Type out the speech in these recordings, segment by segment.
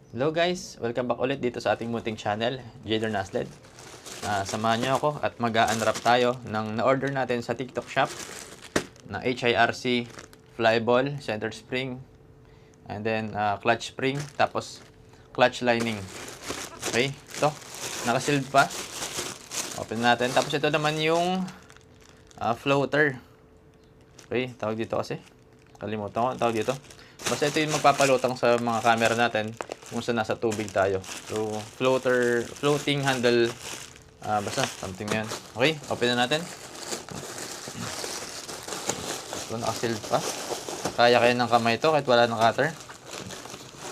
Hello guys! Welcome back ulit dito sa ating munting channel, Jader Nasled. Samahan nyo ako at mag-a-unwrap tayo ng na-order natin sa TikTok shop na HIRC flyball, center spring, and then clutch spring, tapos clutch lining. Okay, ito, nakasealed pa. Open natin. Tapos ito naman yung floater. Okay, tawag dito kasi. Kalimutan ko ang tawag dito. Basta ito yung magpapalutang sa mga camera natin kung saan nasa tubig tayo. So, floating handle, basta something na yan. Okay, open na natin. So, nakasealed pa. Kaya ng kamay ito kahit wala ng cutter.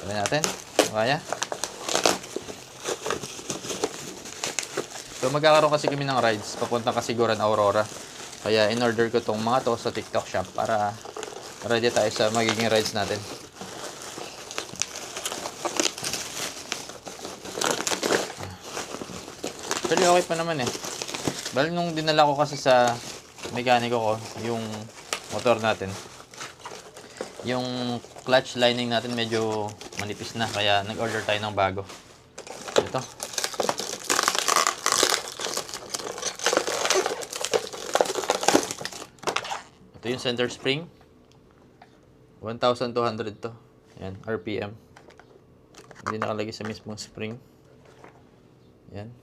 Open natin. Kaya. So, magkakaroon kasi kami ng rides papuntang Kasiguran, Aurora. Kaya in-order ko tong mga to sa TikTok shop para ready tayo sa magiging rides natin. Actually, okay pa naman eh. Bali, nung dinala ko kasi sa mekaniko ko, yung motor natin, yung clutch lining natin medyo manipis na, kaya nag-order tayo ng bago. Ito. Ito yung center spring. 1,200 to. Yan, RPM. Hindi nakalagay sa mismong spring. Yan.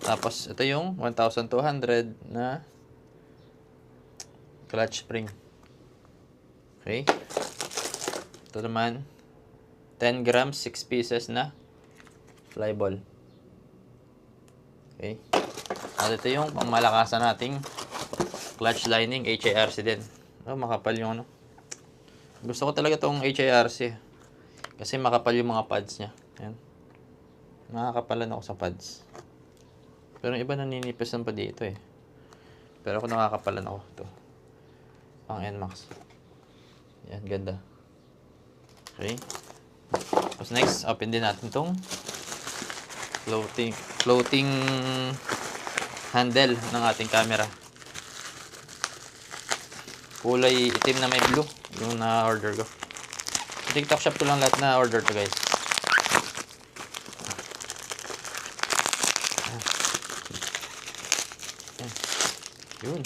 Tapos, ito yung 1,200 na clutch spring. Okay. Ito naman, 10 grams, 6 pieces na flyball. Okay. At ito yung pangmalakasan nating clutch lining, HIRC din. Oh, makapal yung ano. Gusto ko talaga itong HIRC. Kasi makapal yung mga pads niya. Yan. Nakakapalan ako sa pads. Pero iba naninipisan pa dito eh. Pero ako nakakapalan ako. Ito. Pang NMAX. Yan, ganda. Okay. Tapos next, open din natin itong floating handle ng ating camera. Kulay itim na may blue. Yung na-order ko. Sa TikTok shop ko lang lahat na order to guys. Yun.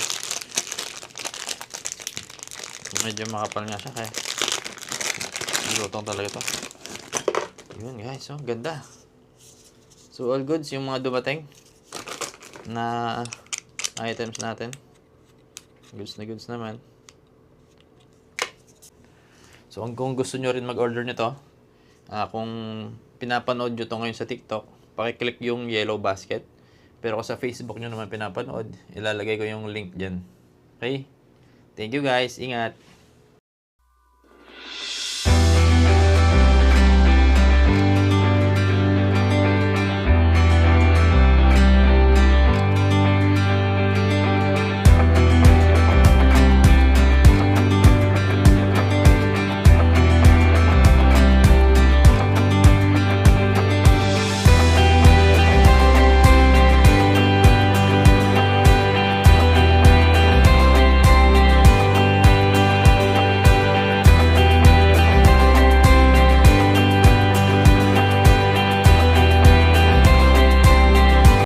Medyo makapal nga siya kaya lutong talaga to. Yun guys, oh, ganda. So all goods yung mga dumating na items natin. Goods na goods naman. So kung gusto nyo rin mag-order nito, kung pinapanood nyo to ngayon sa TikTok, pakiclick yung yellow basket. Pero kung sa Facebook nyo naman pinapanood, ilalagay ko yung link dyan. Okay? Thank you guys. Ingat.